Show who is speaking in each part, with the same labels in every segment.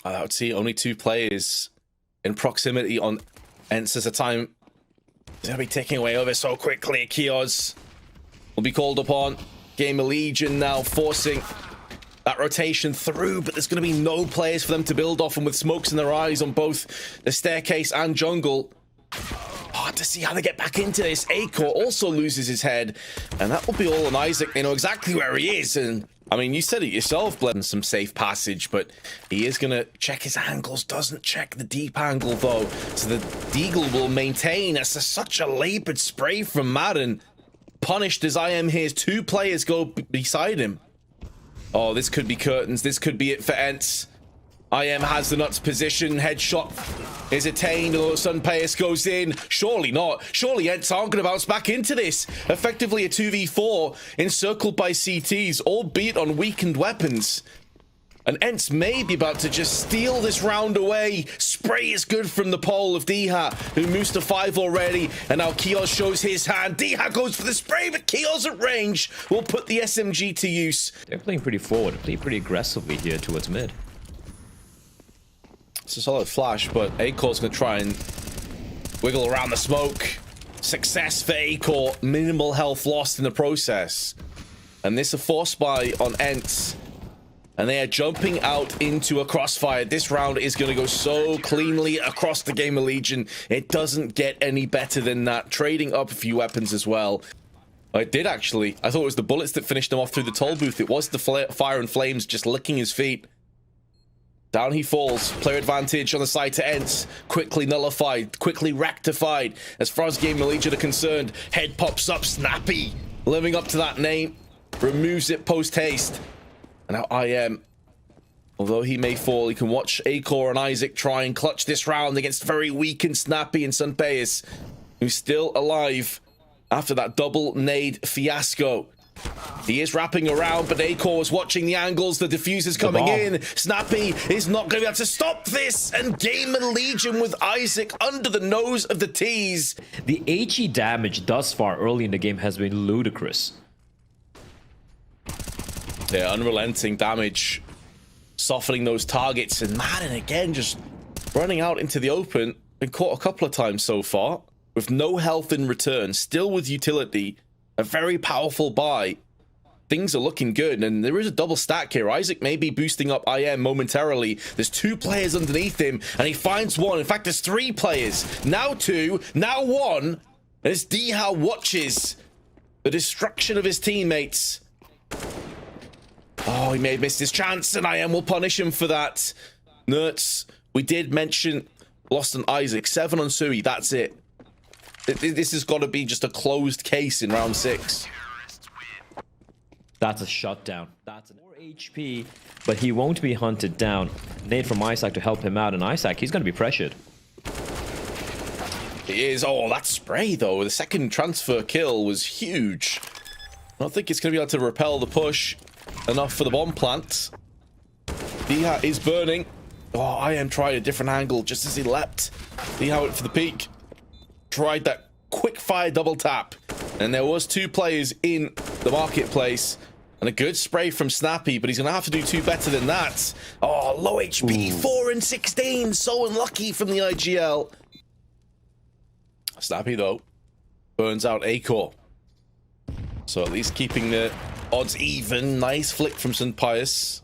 Speaker 1: I would see only 2 players in proximity on Ence as a time. He's going to be taking away over so quickly. Kios will be called upon. GamerLegion now forcing that rotation through, but there's going to be no players for them to build off, and with smokes in their eyes on both the staircase and jungle, hard to see how they get back into this. Acor also loses his head, and that will be all on izak. They know exactly where he is, and I mean, you said it yourself, Bled, some safe passage, but he is going to check his angles, doesn't check the deep angle though, so the Deagle will maintain. It's such a labored spray from Madden. Punished as IM hears 2 players go beside him. Oh, this could be curtains. This could be it for Ence. IM has the nuts position. Headshot is attained. Although Sunpayas goes in. Surely not. Surely Ence aren't going to bounce back into this. Effectively a 2v4 encircled by CTs, albeit on weakened weapons. And Ence may be about to just steal this round away. Spray is good from the pole of Diha, who moves to 5 already. And now Kios shows his hand. Diha goes for the spray, but Kios at range will put the SMG to use.
Speaker 2: They're playing pretty forward, playing pretty aggressively here towards mid.
Speaker 1: It's a solid flash, but Acor's going to try and wiggle around the smoke. Success for Acor. Minimal health lost in the process. And this a force buy on Ence. And they are jumping out into a crossfire. This round is going to go so cleanly across the GamerLegion. It doesn't get any better than that. Trading up a few weapons as well. It did actually. I thought it was the bullets that finished him off through the toll booth. It was the fire and flames just licking his feet. Down he falls. Player advantage on the side to Ence. Quickly nullified. Quickly rectified. As far as GamerLegion are concerned, head pops up. Snappy. Living up to that name. Removes it post-haste. Now IM, although he may fall, he can watch Acor and izak try and clutch this round against very weak and Snappy and Sunpayas, who's still alive after that double nade fiasco. He is wrapping around, but Acor is watching the angles. The diffuser's coming in. Snappy is not going to be able to stop this, and GamerLegion with izak under the nose of the T's.
Speaker 2: The HE damage thus far early in the game has been ludicrous.
Speaker 1: Yeah, unrelenting damage, softening those targets, and Madden again just running out into the open. Been caught a couple of times so far with no health in return, still with utility, a very powerful buy. Things are looking good, and there is a double stack here. izak may be boosting up IM momentarily. There's 2 players underneath him, and he finds 1. In fact, there's 3 players. Now 2, now 1. As Diha watches the destruction of his teammates. Oh, he may have missed his chance, and IM will punish him for that. Nerds, we did mention lost on izak. 7 on Sui, that's it. This has got to be just a closed case in round 6.
Speaker 2: That's a shutdown. That's an 4 HP, but he won't be hunted down. Nade from izak to help him out, and izak, he's going to be pressured.
Speaker 1: He is. Oh, that spray, though. The second transfer kill was huge. I don't think it's going to be able to repel the push enough for the bomb plant. Diha is burning. Oh, IM tried a different angle just as he leapt. Diha went for the peak. Tried that quick fire double tap. And there was 2 players in the marketplace. And a good spray from Snappy, but he's going to have to do 2 better than that. Oh, low HP. Ooh. 4 and 16. So unlucky from the IGL. Snappy, though, burns out Acor. So at least keeping the odds even. Nice flick from Sunpayas.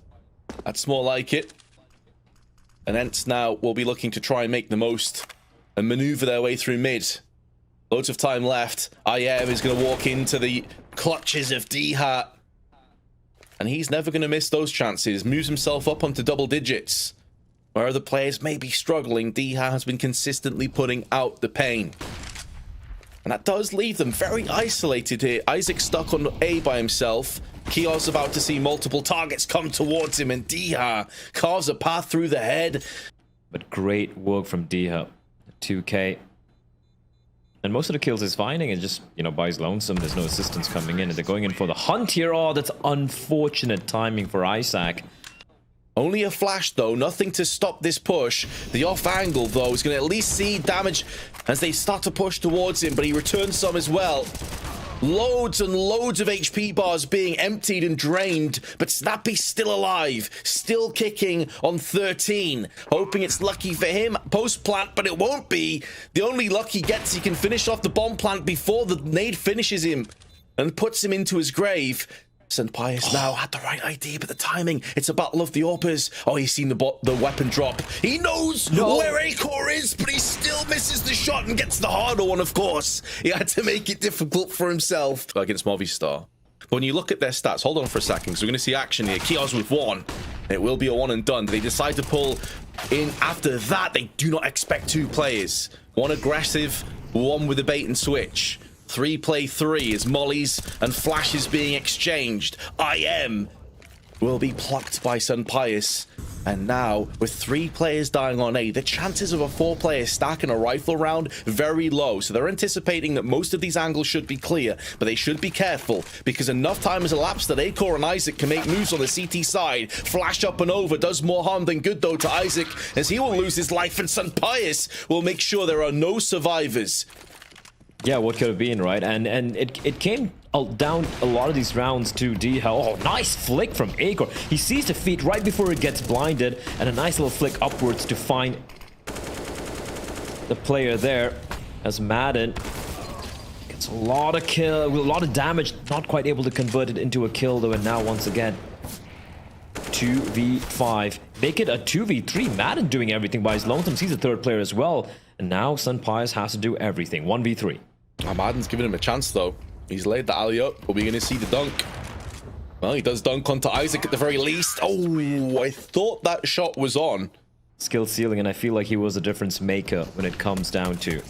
Speaker 1: That's more like it. And Ence now will be looking to try and make the most and maneuver their way through mid. Loads of time left. IM is going to walk into the clutches of Diha. And he's never going to miss those chances. Moves himself up onto double digits. Where other players may be struggling, Diha has been consistently putting out the pain. And that does leave them very isolated here. izak stuck on A by himself. Kios about to see multiple targets come towards him, and Diha carves a path through the head.
Speaker 2: But great work from Diha. 2K. And most of the kills he's finding is just, you know, buys lonesome. There's no assistance coming in, and they're going in for the hunt here. Oh, that's unfortunate timing for izak.
Speaker 1: Only a flash, though. Nothing to stop this push. The off angle, though, is going to at least see damage as they start to push towards him, but he returns some as well. Loads and loads of HP bars being emptied and drained, but Snappy's still alive, still kicking on 13. Hoping it's lucky for him post-plant, but it won't be. The only luck he gets, he can finish off the bomb plant before the nade finishes him and puts him into his grave. Senpaius now had the right idea, but the timing, it's a battle of the AWPers. Oh, he's seen the weapon drop. He knows where Acor is, but he still misses the shot and gets the harder one, of course. He had to make it difficult for himself against Movistar. But when you look at their stats, hold on for a second, because we're going to see action here. Kios with 1. It will be a 1 and done. They decide to pull in after that. They do not expect 2 players. 1 aggressive, 1 with a bait and switch. 3 play 3 as mollies and flashes being exchanged. IM will be plucked by Senpaius. And now, with 3 players dying on A, the chances of a 4-player stack in a rifle round, very low. So they're anticipating that most of these angles should be clear, but they should be careful, because enough time has elapsed that Acor and izak can make moves on the CT side. Flash up and over does more harm than good, though, to izak, as he will lose his life, and Senpaius will make sure there are no survivors.
Speaker 2: Yeah, what could have been, right? And it came down a lot of these rounds to D. Oh, nice flick from Acor. He sees the feet right before it gets blinded, and a nice little flick upwards to find the player there. As Madden gets a lot of damage, not quite able to convert it into a kill though. And now once again, 2v5. Make it a 2v3. Madden doing everything by his lonesome. He's a 3rd player as well. And now Senpaius has to do everything. 1v3.
Speaker 1: Madden's giving him a chance, though. He's laid the alley-up. Are we going to see the dunk? Well, he does dunk onto izak at the very least. Oh, I thought that shot was on.
Speaker 2: Skill ceiling, and I feel like he was a difference maker when it comes down to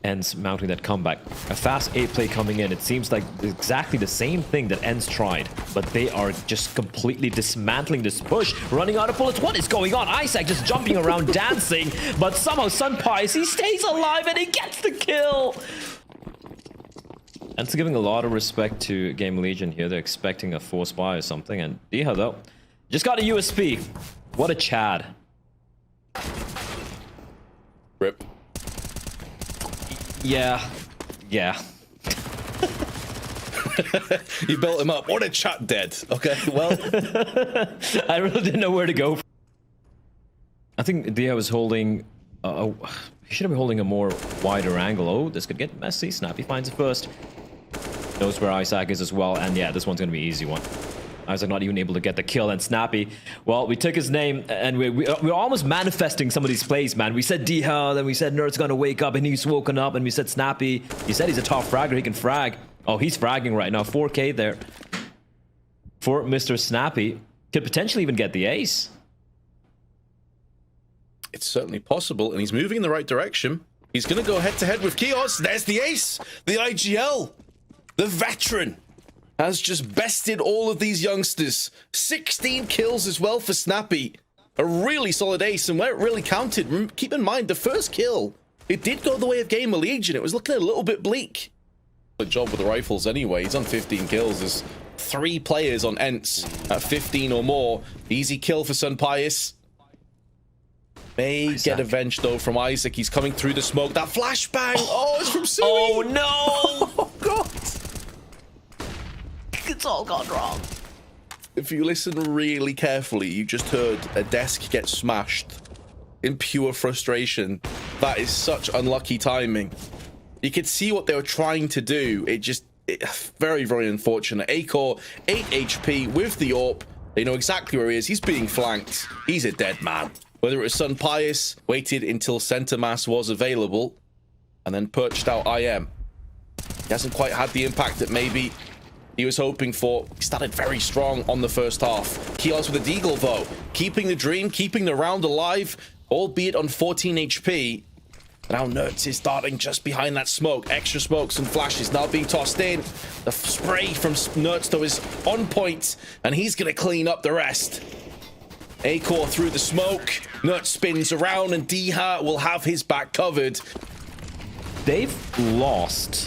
Speaker 2: Ence mounting that comeback. A fast 8 play coming in. It seems like exactly the same thing that Ence tried, but they are just completely dismantling this push, running out of bullets. What is going on? izak just jumping around, dancing, but somehow Senpaius, he stays alive and he gets the kill. Ence giving a lot of respect to GamerLegion here. They're expecting a force buy or something, and Diha though just got a USP. What a Chad.
Speaker 1: Rip.
Speaker 2: Yeah.
Speaker 1: You built him up. What a chat dead. Okay, well.
Speaker 2: I really didn't know where to go. I think Dia was holding... he should have been holding a more wider angle. Oh, this could get messy. Snappy finds it first. Knows where izak is as well. And yeah, this one's going to be an easy one. izak not even able to get the kill, and Snappy, well, we took his name and we're almost manifesting some of these plays, man. We said Diha, then we said Nerd's gonna wake up, and he's woken up, and we said Snappy. He said he's a top fragger, he can frag. Oh, he's fragging right now. 4K there for Mr. Snappy. Could potentially even get the ace.
Speaker 1: It's certainly possible, and he's moving in the right direction. He's gonna go head-to-head with Kios. There's the ace, the IGL, the veteran has just bested all of these youngsters. 16 kills as well for Snappy. A really solid ace, and where it really counted, keep in mind, the first kill, it did go the way of GamerLegion. It was looking a little bit bleak. Good job with the rifles anyway. He's on 15 kills. There's 3 players on Ence at 15 or more. Easy kill for Senpaius. May get avenged, though, from izak. He's coming through the smoke. That flashbang! Oh, it's from Sui!
Speaker 2: Oh, no!
Speaker 1: Oh, God!
Speaker 2: It's all gone wrong.
Speaker 1: If you listen really carefully, you just heard a desk get smashed in pure frustration. That is such unlucky timing. You could see what they were trying to do. Very, very unfortunate. Acor, 8 HP with the AWP. They know exactly where he is. He's being flanked. He's a dead man. Whether it was Senpaius, waited until center mass was available, and then perched out IM. He hasn't quite had the impact that maybe he was hoping for. He started very strong on the first half. Kios with a deagle, though. Keeping the dream, keeping the round alive, albeit on 14 HP. Now Nerds is starting just behind that smoke. Extra smokes and flashes now being tossed in. The spray from Nerds, though, is on point, and he's going to clean up the rest. Acor through the smoke. Nerds spins around, and Diha will have his back covered.
Speaker 2: They've lost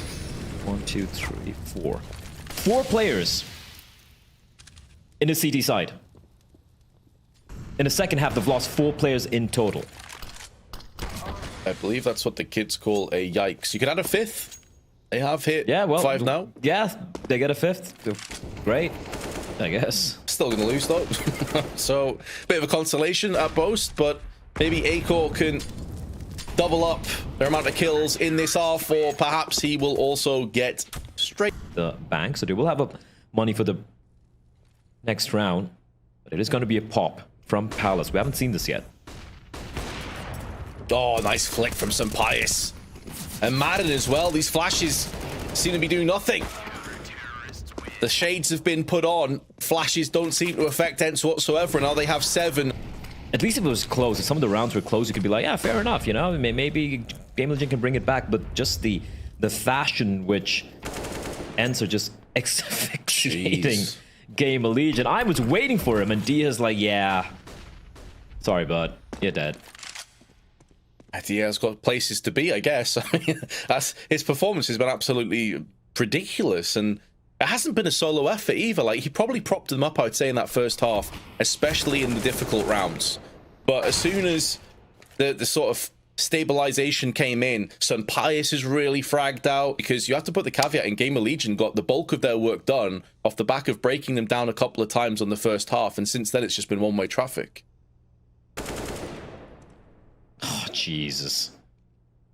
Speaker 2: 1, 2, 3, 4. 4 players in the CT side. In the second half, they've lost 4 players in total.
Speaker 1: I believe that's what the kids call a yikes. You could add a 5th. They have hit
Speaker 2: Yeah, well,
Speaker 1: 5 now.
Speaker 2: Yeah, they get a 5th. Great, I guess.
Speaker 1: Still going to lose though. So, bit of a consolation at most, but maybe Acor can double up their amount of kills in this half, or perhaps he will also get straight
Speaker 2: The bank, so they will have money for the next round, but it is going to be a pop from Palace. We haven't seen this yet.
Speaker 1: Oh, nice flick from Pius. And Madden as well. These flashes seem to be doing nothing. The shades have been put on. Flashes don't seem to affect Ence whatsoever. Now they have 7.
Speaker 2: At least if it was close, if some of the rounds were close, you could be like, yeah, fair enough, you know? Maybe GamerLegion can bring it back, but just the fashion which Ence are just asphyxiating GamerLegion. I was waiting for him, and Dia's like, yeah, sorry, bud, you're dead.
Speaker 1: Dia's got places to be, I guess. I mean, his performance has been absolutely ridiculous, and it hasn't been a solo effort either. Like, he probably propped them up, I would say, in that first half, especially in the difficult rounds. But as soon as the sort of stabilization came in, Pius is really fragged out, because you have to put the caveat in, GamerLegion got the bulk of their work done off the back of breaking them down a couple of times on the first half, and since then it's just been one-way traffic.
Speaker 2: Oh, Jesus.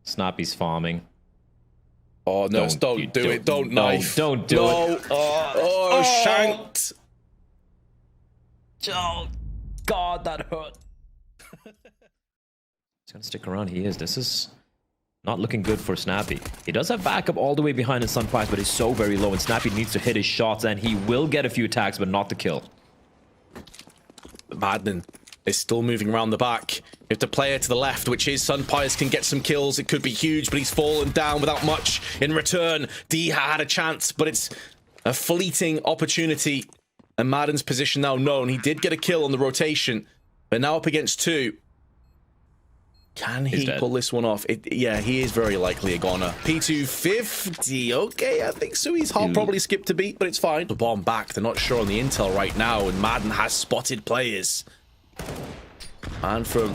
Speaker 2: Snappy's farming.
Speaker 1: Oh, no, don't do it. Don't knife.
Speaker 2: Don't do it.
Speaker 1: Oh, shanked.
Speaker 2: Oh, God, that hurt. He's gonna stick around. He is. This is not looking good for Snappy. He does have backup all the way behind his Pius, but he's so very low, and Snappy needs to hit his shots, and he will get a few attacks, but not the kill.
Speaker 1: Madden is still moving around the back. You have to play it to the left, which is Pius can get some kills. It could be huge, but he's fallen down without much in return. Diha had a chance, but it's a fleeting opportunity. And Madden's position now known. He did get a kill on the rotation, but now up against 2. Can he pull this one off? Yeah, he is very likely a goner. P250. Okay, I think Sui's heart probably skipped a beat, but it's fine. The bomb back. They're not sure on the intel right now, and Madden has spotted players. And from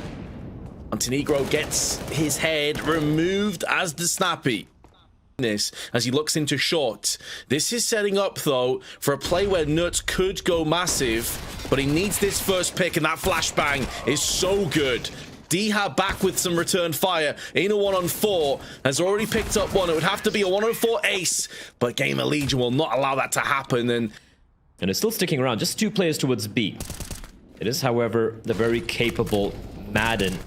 Speaker 1: Montenegro gets his head removed as the Snappy. As he looks into short. This is setting up, though, for a play where Nuts could go massive, but he needs this first pick, and that flashbang is so good. Diha back with some return fire in a 1-on-4, has already picked up one. It would have to be a 1-on-4 ace, but GamerLegion will not allow that to happen. And
Speaker 2: it's still sticking around, just 2 players towards B. It is, however, the very capable Madden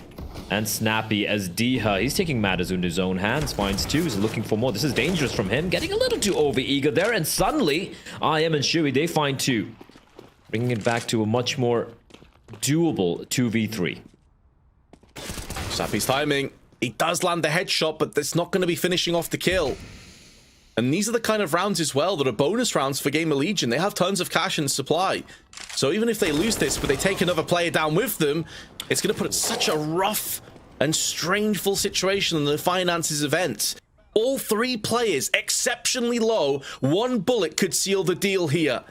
Speaker 2: and Snappy as Diha. He's taking matters into his own hands, finds 2, is looking for more. This is dangerous from him, getting a little too over-eager there, and suddenly, IM and Shui, they find 2. Bringing it back to a much more doable 2v3.
Speaker 1: Snappy's timing. He does land the headshot, but that's not going to be finishing off the kill. And these are the kind of rounds as well that are bonus rounds for GamerLegion. They have tons of cash and supply. So even if they lose this, but they take another player down with them, it's going to put it such a rough and strangeful situation in the finances event. All 3 players exceptionally low. 1 bullet could seal the deal here.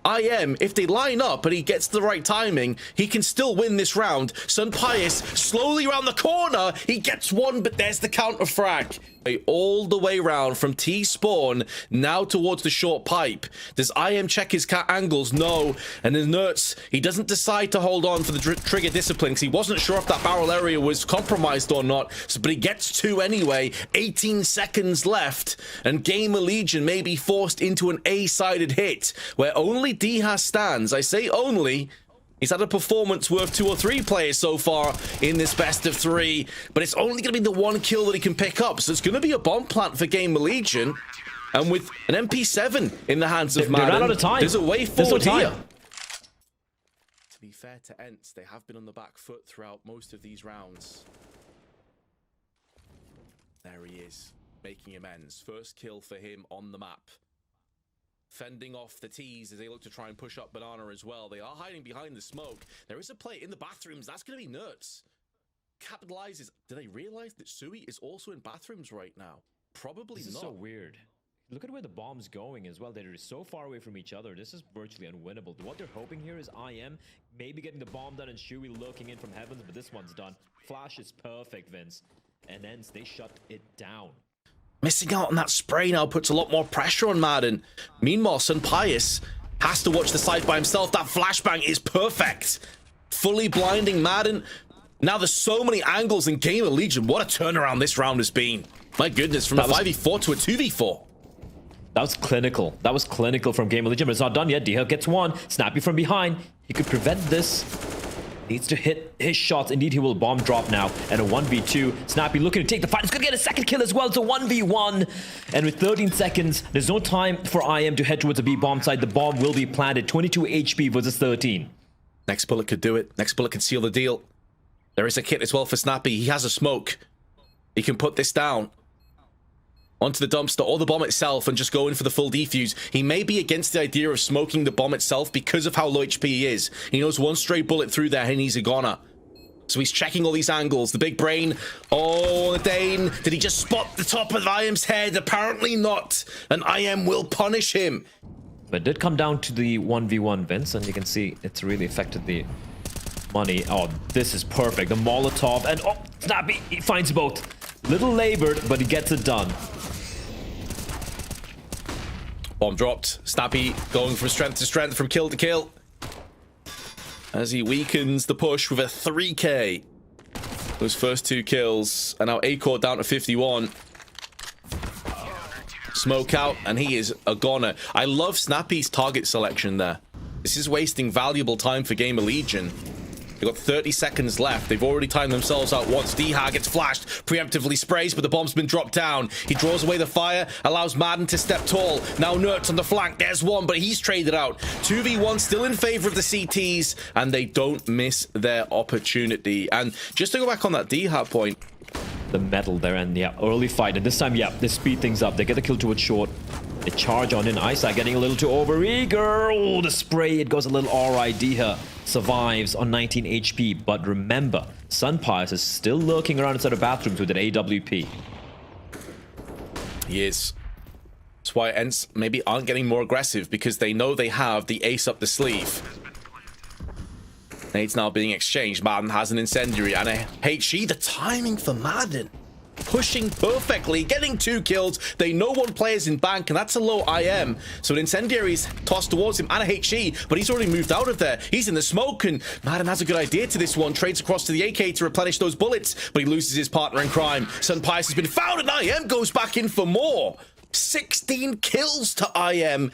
Speaker 1: IM, if they line up and he gets the right timing, he can still win this round. Pius slowly around the corner. He gets 1, but there's the counter frag. All the way round from T-spawn now towards the short pipe. Does IM check his angles? No. And then Nertz, he doesn't decide to hold on for the trigger discipline because he wasn't sure if that barrel area was compromised or not. But he gets 2 anyway. 18 seconds left, and GamerLegion may be forced into an A-sided hit where only Diha stands. I say only. He's had a performance worth 2 or 3 players so far in this best of 3, but it's only going to be the 1 kill that he can pick up. So it's going to be a bomb plant for GamerLegion, and with an MP7 in the hands of Madden,
Speaker 2: ran out of time.
Speaker 1: There's a way forward here.
Speaker 3: To be fair to Ence, they have been on the back foot throughout most of these rounds. There he is, making amends. First kill for him on the map. Fending off the T's as they look to try and push up Banana as well. They are hiding behind the smoke. There is a play in the bathrooms. That's going to be Nertz. Capitalizes. Do they realize that Sui is also in bathrooms right now? Probably
Speaker 2: not. This is so weird. Look at where the bomb's going as well. They're so far away from each other. This is virtually unwinnable. What they're hoping here is IM maybe getting the bomb done and Shui lurking in from heavens, but this one's done. Flash is perfect, Vince. And then they shut it down.
Speaker 1: Missing out on that spray now puts a lot more pressure on Madden. Meanwhile, Sunpius has to watch the side by himself. That flashbang is perfect. Fully blinding Madden. Now there's so many angles in GamerLegion. What a turnaround this round has been. My goodness, from a 5v4 to a 2v4.
Speaker 2: That was clinical. That was clinical from GamerLegion, but it's not done yet. DHub gets one. Snappy from behind. He could prevent this. Needs to hit his shots. Indeed, he will bomb drop now. And a 1v2. Snappy looking to take the fight. He's going to get a second kill as well. It's a 1v1. And with 13 seconds, there's no time for IM to head towards the B bomb side. The bomb will be planted. 22 HP versus 13.
Speaker 1: Next bullet could do it. Next bullet can seal the deal. There is a kit as well for Snappy. He has a smoke. He can put this down onto the dumpster or the bomb itself and just go in for the full defuse. He may be against the idea of smoking the bomb itself because of how low HP he is. He knows one stray bullet through there and he's a goner. So he's checking all these angles. The big brain. Oh, the Dane. Did he just spot the top of IM's head? Apparently not. And IM will punish him.
Speaker 2: But it did come down to the 1v1, Vince, and you can see it's really affected the money. Oh, this is perfect. The Molotov, and oh, Snappy, he finds both. Little labored, but he gets it done.
Speaker 1: Bomb dropped. Snappy going from strength to strength, from kill to kill, as he weakens the push with a 3k. Those first two kills, and now Acor down to 51. Smoke out, and he is a goner. I love Snappy's target selection there. This is wasting valuable time for GamerLegion. They've got 30 seconds left. They've already timed themselves out once. DHA gets flashed, preemptively sprays, but the bomb's been dropped down. He draws away the fire, allows Madden to step tall. Now Nertz on the flank. There's one, but he's traded out. 2v1 still in favor of the CTs, and they don't miss their opportunity. And just to go back on that DHA point,
Speaker 2: the metal there, and yeah, early fight, and this time, yeah, they speed things up. They get the kill towards short. They charge on in. Izak getting a little too overeager. Oh, the spray, it goes a little RID here. Survives on 19 HP, but remember, Sunpius is still lurking around inside the bathrooms with an AWP.
Speaker 1: He is. That's why Ence maybe aren't getting more aggressive, because they know they have the ace up the sleeve. Nade's now being exchanged. Madden has an incendiary and a HE. The timing for Madden. Pushing perfectly, getting 2 kills. They know one player's in bank, and that's a low IM. So an incendiary's tossed towards him and a HE, but he's already moved out of there. He's in the smoke, and Madden has a good idea to this one. Trades across to the AK to replenish those bullets, but he loses his partner in crime. Sunpius has been found, and IM goes back in for more. 16 kills to IM.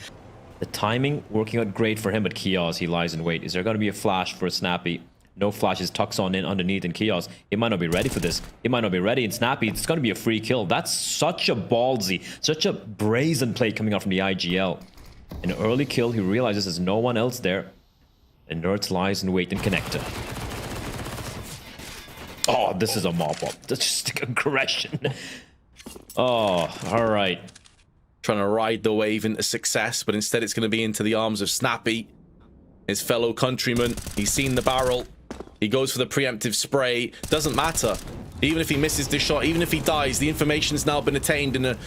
Speaker 2: The timing working out great for him, but Kios, he lies in wait. Is there going to be a flash for Snappy? No flashes, tucks on in underneath, and Kios, he might not be ready for this. He might not be ready, and Snappy, it's going to be a free kill. That's such a ballsy, such a brazen play coming out from the IGL. An early kill, he realizes there's no one else there, and Nertz lies in wait in connector. Oh, this is a mob up. That's just aggression. Oh, all right.
Speaker 1: Trying to ride the wave into success, but instead it's going to be into the arms of Snappy, his fellow countryman. He's seen the barrel. He goes for the preemptive spray. Doesn't matter. Even if he misses the shot, even if he dies, the information's now been attained, and a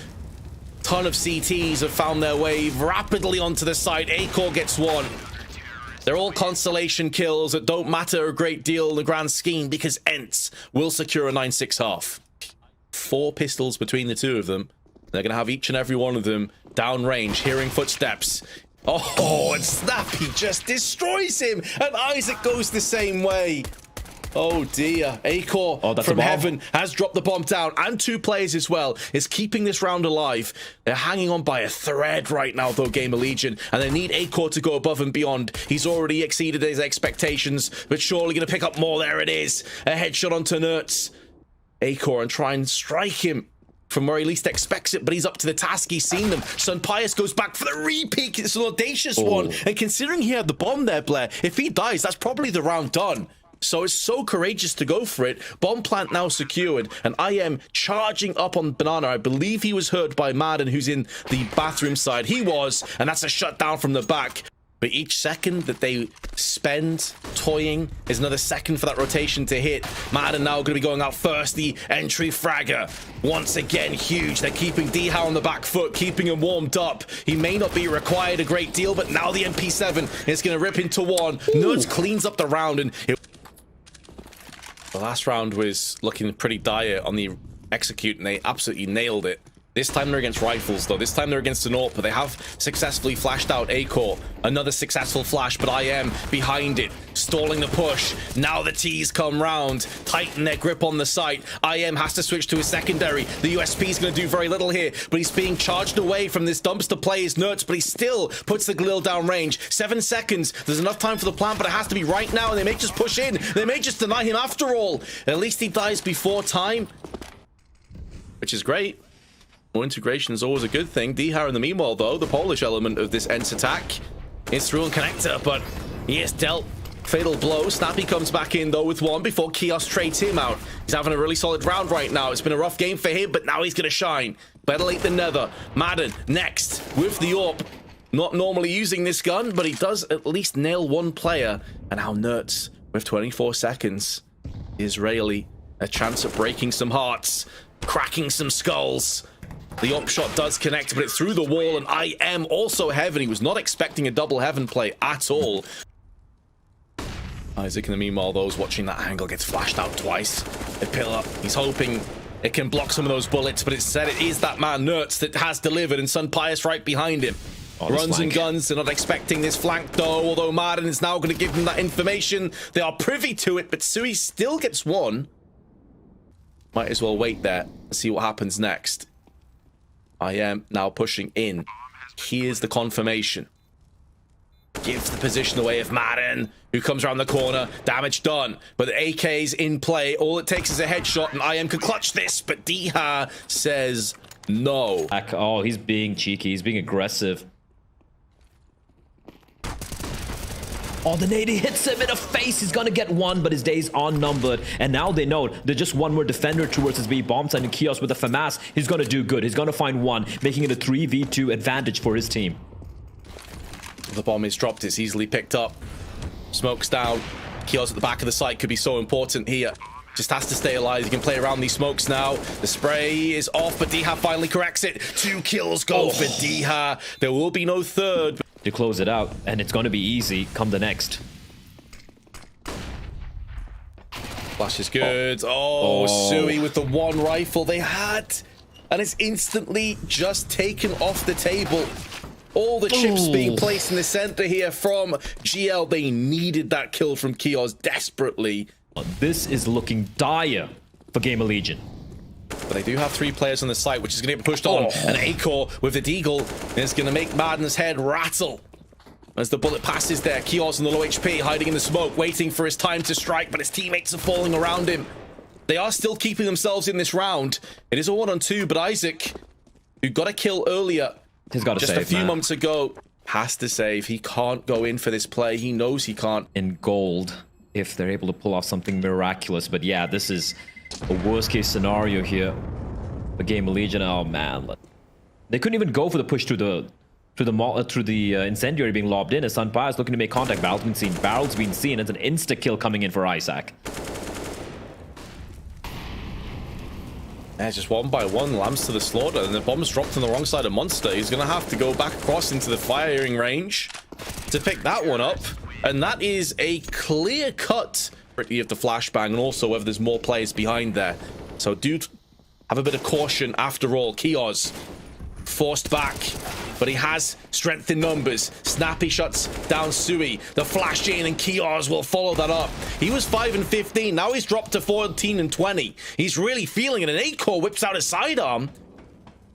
Speaker 1: ton of CTs have found their way rapidly onto the site. Acor gets one. They're all consolation kills that don't matter a great deal in the grand scheme, because Ence will secure a 9-6 half. 4 pistols between the two of them. They're going to have each and every one of them downrange, hearing footsteps. Oh, and Snappy just destroys him, and Izak goes the same way. Oh dear. Acor from heaven has dropped the bomb down, and 2 players as well, is keeping this round alive. They're hanging on by a thread right now, though, GamerLegion, and they need Acor to go above and beyond. He's already exceeded his expectations, but surely going to pick up more. There it is. A headshot onto Nertz. Acor, and try and strike him from where he least expects it, but he's up to the task. He's seen them. Sunpius goes back for the repeat. It's an audacious one, and considering he had the bomb there, Blair, if he dies, that's probably the round done. So it's so courageous to go for it. Bomb plant now secured, and IM charging up on Banana. I believe he was hurt by Madden, who's in the bathroom side. He was, and that's a shutdown from the back. But each second that they spend toying is another second for that rotation to hit. Madden now going to be going out first. The entry fragger, once again, huge. They're keeping DHA on the back foot, keeping him warmed up. He may not be required a great deal, but now the MP7 is going to rip into one. Nerds cleans up the round, and the last round was looking pretty dire on the execute, and they absolutely nailed it. This time they're against rifles, though. This time they're against an AWP, but they have successfully flashed out A-Core. Another successful flash, but I am behind it, stalling the push. Now the T's come round, tighten their grip on the site. IM has to switch to his secondary. The USP is going to do very little here, but he's being charged away from this dumpster play. His Nerds, but he still puts the Galil down range. 7 seconds. There's enough time for the plant, but it has to be right now, and they may just push in. They may just deny him after all. At least he dies before time, which is great. More integration is always a good thing. Dihar in the meanwhile, though, the Polish element of this Ence attack is through on connector, but he is dealt fatal blow. Snappy comes back in, though, with one before Kios trades him out. He's having a really solid round right now. It's been a rough game for him, but now he's going to shine. Better late than never. Madden next with the AWP. Not normally using this gun, but he does at least nail one player. And now Nerds with 24 seconds. Israeli, a chance at breaking some hearts, cracking some skulls. The AWP shot does connect, but it's through the wall, and I am also Heaven. He was not expecting a double Heaven play at all. Izak, in the meanwhile, though, is watching that angle, gets flashed out twice. A pillar. He's hoping it can block some of those bullets, but instead it is that man, Nerds, that has delivered, and Sun Pius right behind him. Runs and guns. They're not expecting this flank, though, although Madden is now going to give them that information. They are privy to it, but Sui still gets one. Might as well wait there and see what happens next. I am now pushing in. Here's the confirmation. Gives the position away of Madden, who comes around the corner. Damage done, but the AK's in play. All it takes is a headshot, and IM can clutch this, but Diha says no.
Speaker 2: Oh, he's being cheeky. He's being aggressive. Oh, the nade hits him in the face. He's gonna get one, but his days are numbered. And now they know there's just one more defender towards his B bomb side, and Kios with the FAMAS, he's gonna do good. He's gonna find one, making it a 3v2 advantage for his team.
Speaker 1: The bomb is dropped. It's easily picked up. Smokes down. Kios at the back of the site could be so important here. Just has to stay alive. He can play around these smokes now. The spray is off, but Diha finally corrects it. 2 kills go for Diha. There will be no third.
Speaker 2: To close it out, and it's going to be easy come the next.
Speaker 1: Flash is good. Sui with the one rifle they had, and it's instantly just taken off the table. All the chips being placed in the center here from GL. They needed that kill from Kios desperately.
Speaker 2: This is looking dire for GamerLegion.
Speaker 1: But they do have 3 players on the site, which is going to get pushed on. And A-Core with the Deagle is going to make Madden's head rattle. As the bullet passes there, Kios on the low HP, hiding in the smoke, waiting for his time to strike, but his teammates are falling around him. They are still keeping themselves in this round. It is a 1-on-2, but Izak, who got a kill earlier,
Speaker 2: he's got to
Speaker 1: just
Speaker 2: save,
Speaker 1: a few moments ago, has to save. He can't go in for this play. He knows he can't.
Speaker 2: In gold, if they're able to pull off something miraculous. But yeah, this is a worst case scenario here for GamerLegion. Oh man, they couldn't even go for the push through the incendiary being lobbed in. As Sun Pius looking to make contact. Barrel's been seen. Barrel's been seen. It's an insta kill coming in for Izak.
Speaker 1: Yeah, just one by one, lambs to the slaughter, and the bomb's dropped on the wrong side of Monster. He's going to have to go back across into the firing range to pick that one up. And that is a clear cut of the flashbang, and also whether there's more players behind there. So do have a bit of caution after all. Kios forced back, but he has strength in numbers. Snappy shuts down Sui. The flash in, and Kios will follow that up. He was 5 and 15. Now he's dropped to 14 and 20. He's really feeling it. An 8-core whips out his sidearm.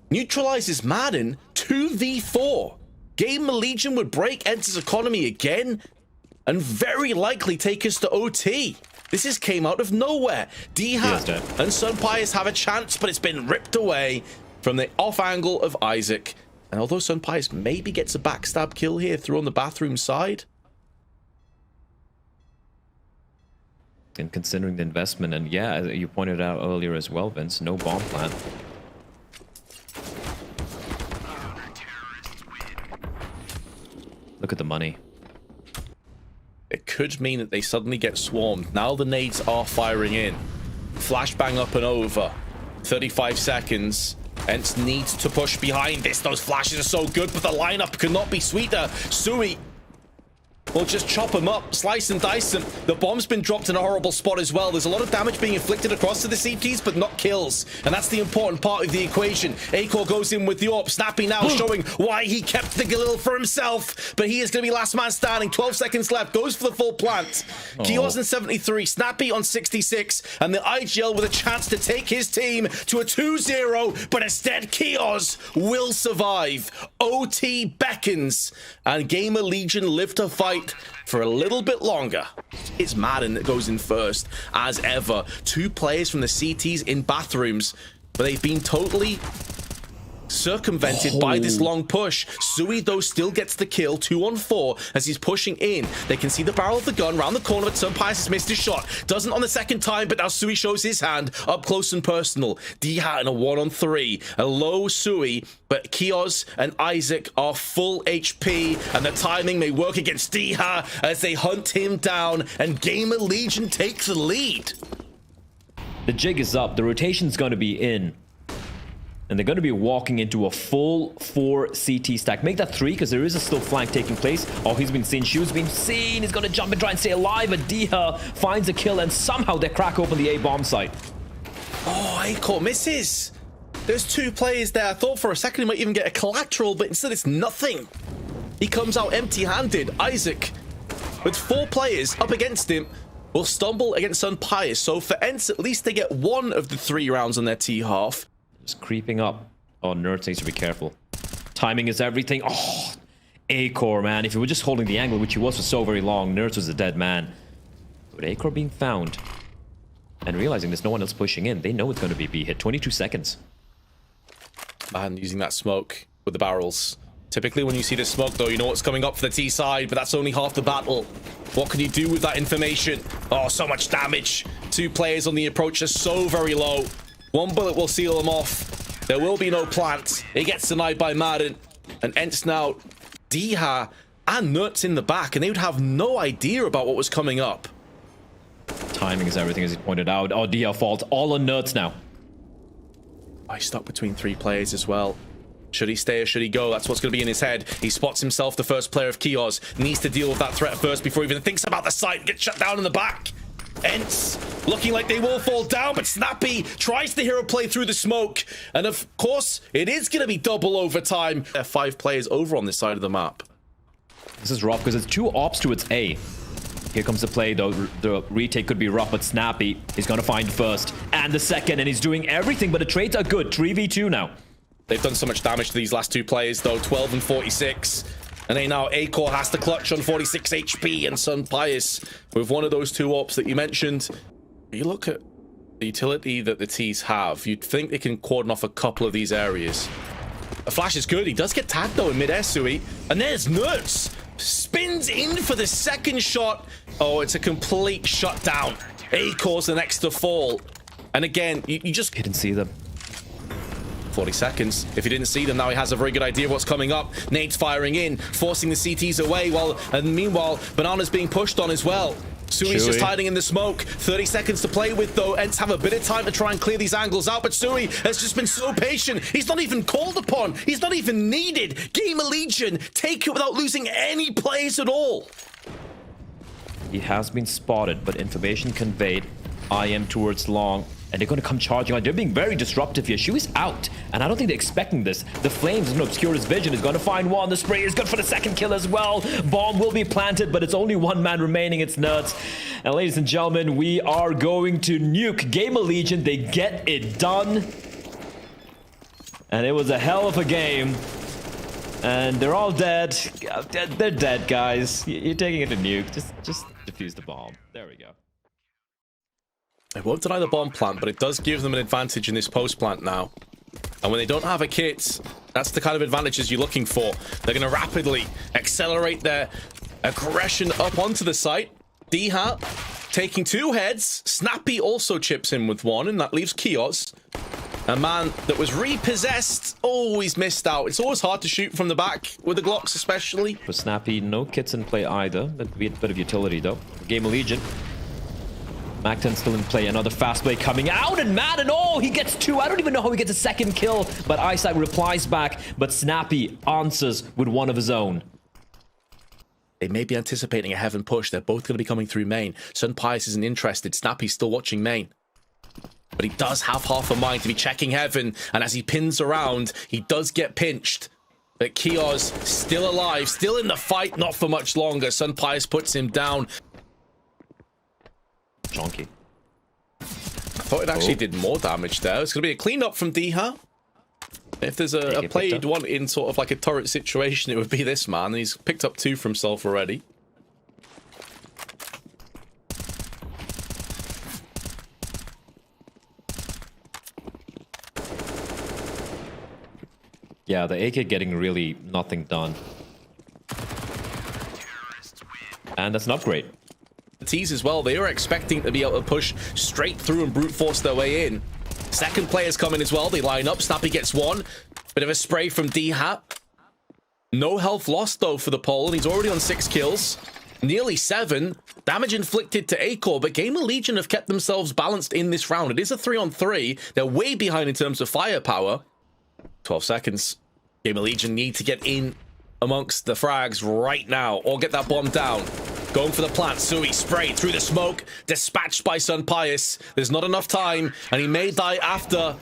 Speaker 1: Neutralizes Madden. 2v4. GamerLegion would break Ence's economy again, and very likely take us to OT. This is came out of nowhere. Diha and Sun Pius have a chance, but it's been ripped away from the off angle of Izak. And although Sun Pius maybe gets a backstab kill here through on the bathroom side.
Speaker 2: And considering the investment, and yeah, as you pointed out earlier as well, Vince, no bomb plant. Look at the money.
Speaker 1: It could mean that they suddenly get swarmed. Now the nades are firing in. Flashbang up and over. 35 seconds. Ence needs to push behind this. Those flashes are so good, but the lineup could not be sweeter. Sui We'll just chop him up, slice and dice him. The bomb's been dropped in a horrible spot as well. There's a lot of damage being inflicted across to the CTs, but not kills. And that's the important part of the equation. Acor goes in with the AWP. Snappy now showing why he kept the Galil for himself. But he is going to be last man standing. 12 seconds left. Goes for the full plant. Kios on 73. Snappy on 66. And the IGL with a chance to take his team to a 2-0. But instead, Kios will survive. OT beckons. And GamerLegion live to fight for a little bit longer. It's Madden that goes in first, as ever. 2 players from the CTs in bathrooms, but they've been totally circumvented by this long push. Sui, though, still gets the kill, 2-on-4, as he's pushing in. They can see the barrel of the gun round the corner, but Sunpius has missed his shot. Doesn't on the second time, but now Sui shows his hand up close and personal. Diha in a 1-on-3. A low Sui, but Kios and Izak are full HP, and the timing may work against Diha as they hunt him down, and GamerLegion takes the lead.
Speaker 2: The jig is up. The rotation's going to be in. And they're going to be walking into a full 4 CT stack. Make that 3, because there is a still flank taking place. Oh, he's been seen. Shu's been seen. He's going to jump and try and stay alive. But Diha finds a kill, and somehow they crack open the A bomb site.
Speaker 1: Oh, Acor misses. There's 2 players there. I thought for a second he might even get a collateral, but instead it's nothing. He comes out empty-handed. Izak, with 4 players up against him, will stumble against Sunpius. So for Ence, at least they get 1 of the 3 rounds on their T half.
Speaker 2: Just creeping up. Oh, Nerds needs to be careful. Timing is everything. Oh, Acor, man. If he were just holding the angle, which he was for so very long, Nerds was a dead man. But Acor being found and realizing there's no one else pushing in, they know it's going to be B-hit. 22 seconds.
Speaker 1: Man, using that smoke with the barrels. Typically, when you see this smoke, though, you know what's coming up for the T side, but that's only half the battle. What can you do with that information? Oh, so much damage. 2 players on the approach are so very low. 1 bullet will seal them off. There will be no plant. It gets denied by Madden. And Ence now, Diha and Nuts in the back, and they would have no idea about what was coming up.
Speaker 2: Timing is everything, as he pointed out. Oh, Diha fault all on Nuts now.
Speaker 1: Oh, he's stuck between 3 players as well. Should he stay or should he go? That's what's going to be in his head. He spots himself, the first player of Kios. Needs to deal with that threat first before he even thinks about the site. Gets shut down in the back. Ence looking like they will fall down, but Snappy tries the hero play through the smoke. And of course, it is going to be double overtime. There are 5 players over on this side of the map.
Speaker 2: This is rough because it's 2 ops to its A. Here comes the play, though. The retake could be rough, but Snappy is going to find first and the second, and he's doing everything, but the trades are good. 3v2 now.
Speaker 1: They've done so much damage to these last 2 players, though. 12 and 46. And then now Acor has to clutch on 46 HP, and Sunpius with one of those 2 ops that you mentioned. You look at the utility that the T's have. You'd think they can cordon off a couple of these areas. A flash is good. He does get tagged, though, in mid-air, Sui. And there's Nuts. Spins in for the second shot. Oh, it's a complete shutdown. Acor's the next to fall. And again, you just...
Speaker 2: He didn't see them.
Speaker 1: 40 seconds. If he didn't see them, now he has a very good idea of what's coming up. Nade's firing in, forcing the CTs away, and meanwhile, Banana's being pushed on as well. Sui's just hiding in the smoke. 30 seconds to play with, though. Ents have a bit of time to try and clear these angles out, but Sui has just been so patient. He's not even called upon. He's not even needed. GamerLegion take it without losing any plays at all.
Speaker 2: He has been spotted, but information conveyed. IM towards long. And they're going to come charging on. They're being very disruptive here. Shu is out, and I don't think they're expecting this. The flames is going to obscure his vision. He's going to find one. The spray is good for the second kill as well. Bomb will be planted, but it's only 1 man remaining. It's Nuts. And ladies and gentlemen, we are going to nuke GamerLegion. They get it done. And it was a hell of a game. And they're all dead. They're dead, guys. You're taking it to nuke. Just defuse the bomb. There we go.
Speaker 1: It won't deny the bomb plant, but it does give them an advantage in this post plant now. And when they don't have a kit, that's the kind of advantages you're looking for. They're going to rapidly accelerate their aggression up onto the site. Diha taking 2 heads. Snappy also chips in with 1, and that leaves Kios. A man that was repossessed, always missed out. It's always hard to shoot from the back, with the Glocks especially.
Speaker 2: For Snappy, no kits in play either. That'd be a bit of utility, though. GamerLegion. Macton still in play. Another fast play coming out, and Madden, oh, he gets 2. I don't even know how he gets a second kill, but izak replies back, but Snappy answers with 1 of his own.
Speaker 1: They may be anticipating a heaven push. They're both going to be coming through main. Sun Pius isn't interested. Snappy's still watching main. But he does have half a mind to be checking heaven. And as he pins around, he does get pinched. But Kios still alive, still in the fight, not for much longer. Sun Pius puts him down.
Speaker 2: Chonky.
Speaker 1: I thought it actually did more damage there. It's going to be a cleanup from Diha. If there's a played one in sort of like a turret situation, it would be this man. And he's picked up 2 for himself already.
Speaker 2: Yeah, the AK getting really nothing done. And that's an upgrade.
Speaker 1: The T's as well, they were expecting to be able to push straight through and brute force their way in. Second player's coming as well. They line up. Snappy gets 1. Bit of a spray from D-Hat. No health lost, though, for the Poland. He's already on 6 kills. Nearly 7. Damage inflicted to Acor, but GamerLegion have kept themselves balanced in this round. It is a 3-on-3. They're way behind in terms of firepower. 12 seconds. GamerLegion need to get in amongst the frags right now, or get that bomb down. Going for the plant. Sui sprayed through the smoke. Dispatched by Sun Pius. There's not enough time, and he may die after.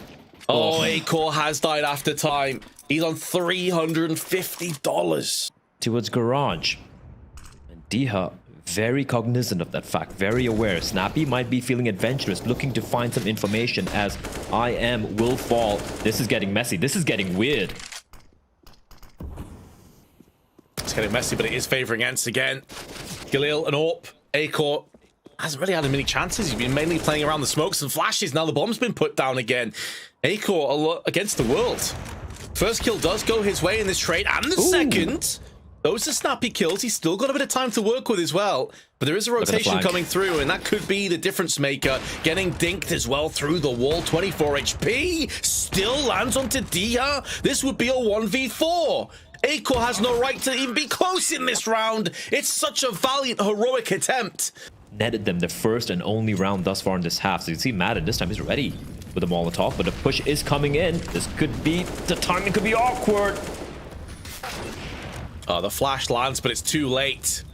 Speaker 1: Oh, Acor has died after time. He's on $350.
Speaker 2: Towards Garage. And Diha, very cognizant of that fact, very aware. Snappy might be feeling adventurous, looking to find some information as IM will fall. This is getting messy. This is getting weird.
Speaker 1: It's getting messy, but it is favoring Ence again. Galil and Orp. Acor hasn't really had many chances. He's been mainly playing around the smokes and flashes. Now the bomb's been put down again. Acor against the world. First kill does go his way in this trade, and the second. Those are snappy kills. He's still got a bit of time to work with as well. But there is a rotation coming through, and that could be the difference maker. Getting dinked as well through the wall. 24 HP. Still lands onto Dia. This would be a 1v4. Acor has no right to even be close in this round. It's such a valiant, heroic attempt.
Speaker 2: Netted them the first and only round thus far in this half. So you can see Madden this time he's ready with a Molotov, but a push is coming in. This could be, the timing could be awkward.
Speaker 1: Oh, the flash lands, but it's too late.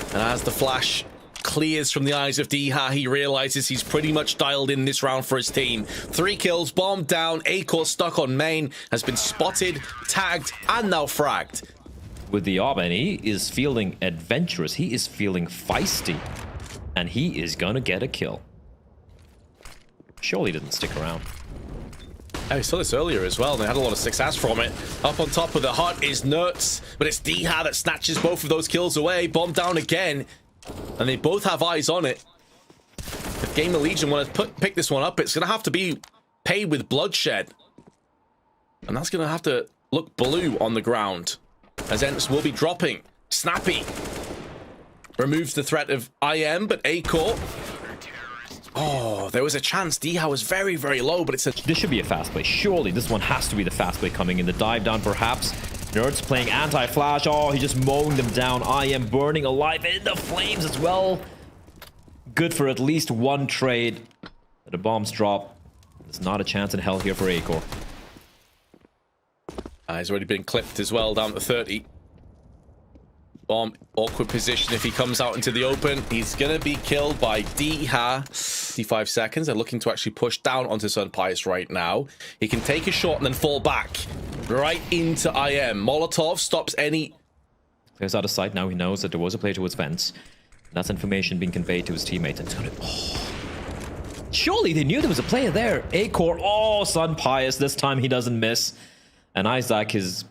Speaker 1: And as the flash clears from the eyes of Diha, he realizes he's pretty much dialed in this round for his team. 3 kills, bomb down, Acor stuck on main, has been spotted, tagged, and now fragged.
Speaker 2: With the AWP, and he is feeling adventurous, he is feeling feisty, and he is gonna get a kill. Surely didn't stick around.
Speaker 1: I saw this earlier as well, and they had a lot of success from it. Up on top of the hut is Nertz, but it's Diha that snatches both of those kills away. Bomb down again, and they both have eyes on it. If GamerLegion want to pick this one up, it's going to have to be paid with bloodshed. And that's going to have to look blue on the ground, as Ence will be dropping. Snappy removes the threat of IM, but Acor. Oh, there was a chance. Diha was very, very low, but it's a...
Speaker 2: This should be a fast play. Surely this one has to be the fast play coming in. The dive down, perhaps. Nerds playing anti-flash. Oh, he's just mowing them down. I am burning alive in the flames as well. Good for at least one trade. The bombs drop. There's not a chance in hell here for Acor.
Speaker 1: He's already been clipped as well, down to 30. Bomb, awkward position if he comes out into the open. He's going to be killed by Diha. 55 seconds. They're looking to actually push down onto Sun Pius right now. He can take a shot and then fall back. Right into IM. Molotov stops any...
Speaker 2: Clears out of sight. Now he knows that there was a play towards fence. That's information being conveyed to his teammates. And it's gonna... Surely they knew there was a player there. Acor. Oh, Sun Pius. This time he doesn't miss. And izak he's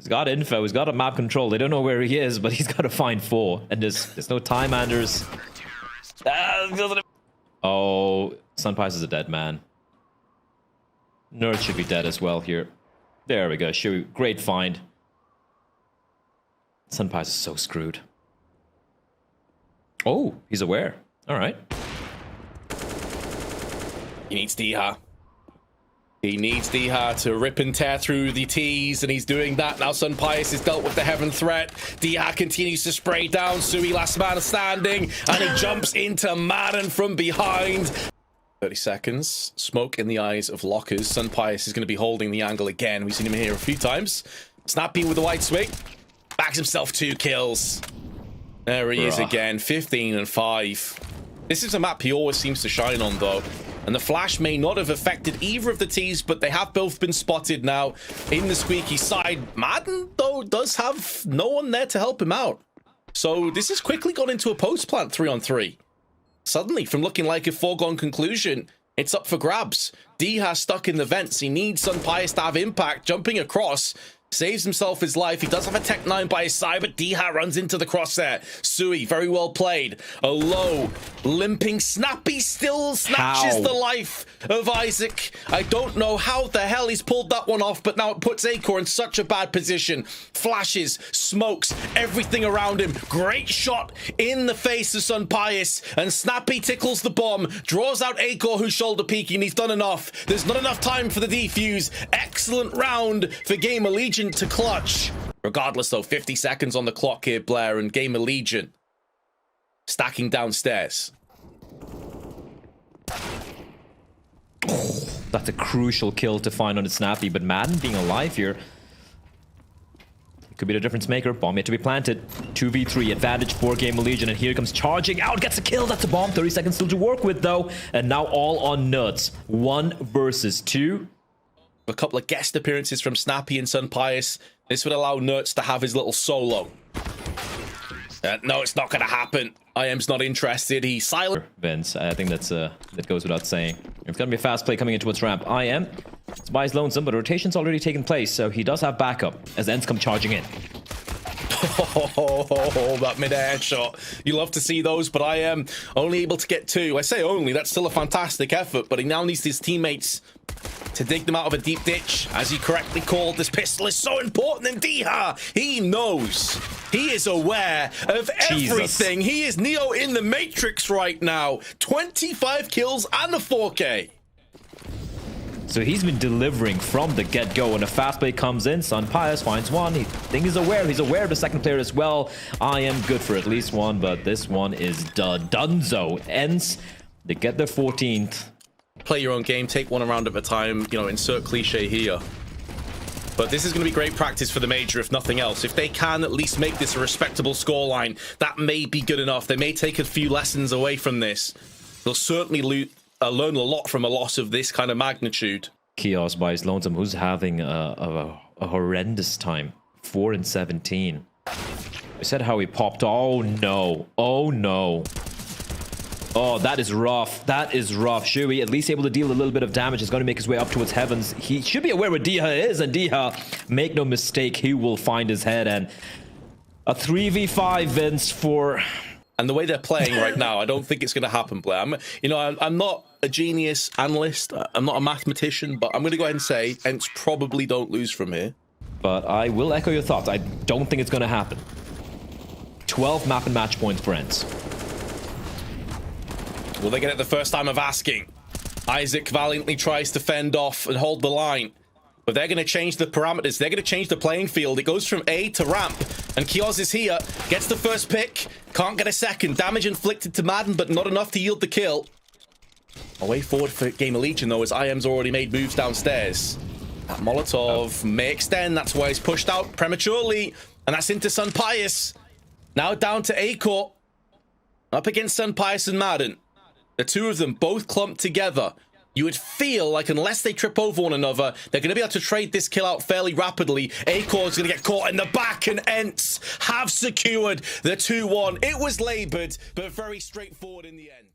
Speaker 2: got info. He's got a map control. They don't know where he is, but he's got to find 4. And there's no time, Anders. Oh, Sun Pius is a dead man. Nerd should be dead as well here. There we go. Great find. Sun Pius is so screwed. Oh, he's aware. All right.
Speaker 1: He needs Diha. He needs Diha to rip and tear through the T's, and he's doing that. Now Sun Pius has dealt with the heaven threat. Diha continues to spray down. Sui, last man standing, and he jumps into Madden from behind. 30 seconds. Smoke in the eyes of Lockers. Sun Pius is going to be holding the angle again. We've seen him here a few times. Snappy with the white swing. bags himself 2 kills. There he is again, 15 and 5. This is a map he always seems to shine on, though. And the flash may not have affected either of the T's, but they have both been spotted now in the squeaky side. Madden, though, does have no one there to help him out. So this has quickly gone into a post-plant 3-on-3. Suddenly, from looking like a foregone conclusion, it's up for grabs. Diha stuck in the vents. He needs Sunpius to have impact. Jumping across, saves himself his life. He does have a Tech 9 by his side, but Diha runs into the crosshair. Sui, very well played. A low, limping Snappy still snatches the life of izak. I don't know how the hell he's pulled that one off, but now it puts Acor in such a bad position. Flashes, smokes, everything around him. Great shot in the face of Sunpius, and Snappy tickles the bomb, draws out Acor, who's shoulder peeking. He's done enough. There's not enough time for the defuse. Excellent round for GamerLegion to clutch. Regardless, though, 50 seconds on the clock here, Blair, and GamerLegion stacking downstairs.
Speaker 2: Oh, that's a crucial kill to find on the Snappy, but Madden being alive here could be the difference maker. Bomb yet to be planted. 2v3 advantage for GamerLegion, and here comes charging out, gets a kill. That's a bomb. 30 seconds still to work with, though, and now all on nuts. 1 versus 2.
Speaker 1: A couple of guest appearances from Snappy and Sunpius. This would allow Nerds to have his little solo. No, it's not going to happen. IM's not interested. He's silent.
Speaker 2: Vince, I think that goes without saying. It's going to be a fast play coming into its ramp. IM, it's by his lonesome, but rotation's already taken place, so he does have backup as Ence come charging in.
Speaker 1: Oh, that mid-air shot. You love to see those, but I am only able to get 2. I say only, that's still a fantastic effort, but he now needs his teammates to dig them out of a deep ditch. As he correctly called, this pistol is so important in Diha. He knows. He is aware of everything. He is Neo in the Matrix right now. 25 kills and a 4K.
Speaker 2: So he's been delivering from the get-go. When a fast play comes in, Sunpius finds one. He thinks he's aware. He's aware of the second player as well. I am good for at least one, but this one is dunzo. Ence, they get their 14th.
Speaker 1: Play your own game, take one round at a time, you know, insert cliche here. But this is going to be great practice for the Major, if nothing else. If they can at least make this a respectable scoreline, that may be good enough. They may take a few lessons away from this. They'll certainly learn a lot from a loss of this kind of magnitude.
Speaker 2: Chaos by his lonesome, who's having a horrendous time. 4 and 17. I said how he popped. Oh no. Oh no. Oh, that is rough. That is rough. Shui, at least able to deal a little bit of damage, is going to make his way up towards heavens. He should be aware where Diha is, and Diha, make no mistake, he will find his head. And a 3v5, Vince, for...
Speaker 1: And the way they're playing right now, I don't think it's going to happen, Blair. I'm not a genius analyst. I'm not a mathematician, but I'm going to go ahead and say Ence probably don't lose from here.
Speaker 2: But I will echo your thoughts. I don't think it's going to happen. 12 map and match points for Ence.
Speaker 1: Will they get it the first time of asking? izak valiantly tries to fend off and hold the line. But they're going to change the parameters. They're going to change the playing field. It goes from A to ramp. And Kioz is here. Gets the first pick. Can't get a second. Damage inflicted to Madden, but not enough to yield the kill. A way forward for GamerLegion, though, as IM's already made moves downstairs. That Molotov may extend. That's why he's pushed out prematurely. And that's into Sunpius. Now down to Acor. Up against Sunpius and Madden. The two of them both clumped together. You would feel like unless they trip over one another, they're going to be able to trade this kill out fairly rapidly. Acor is going to get caught in the back, and Ence have secured the 2-1. It was laboured, but very straightforward in the end.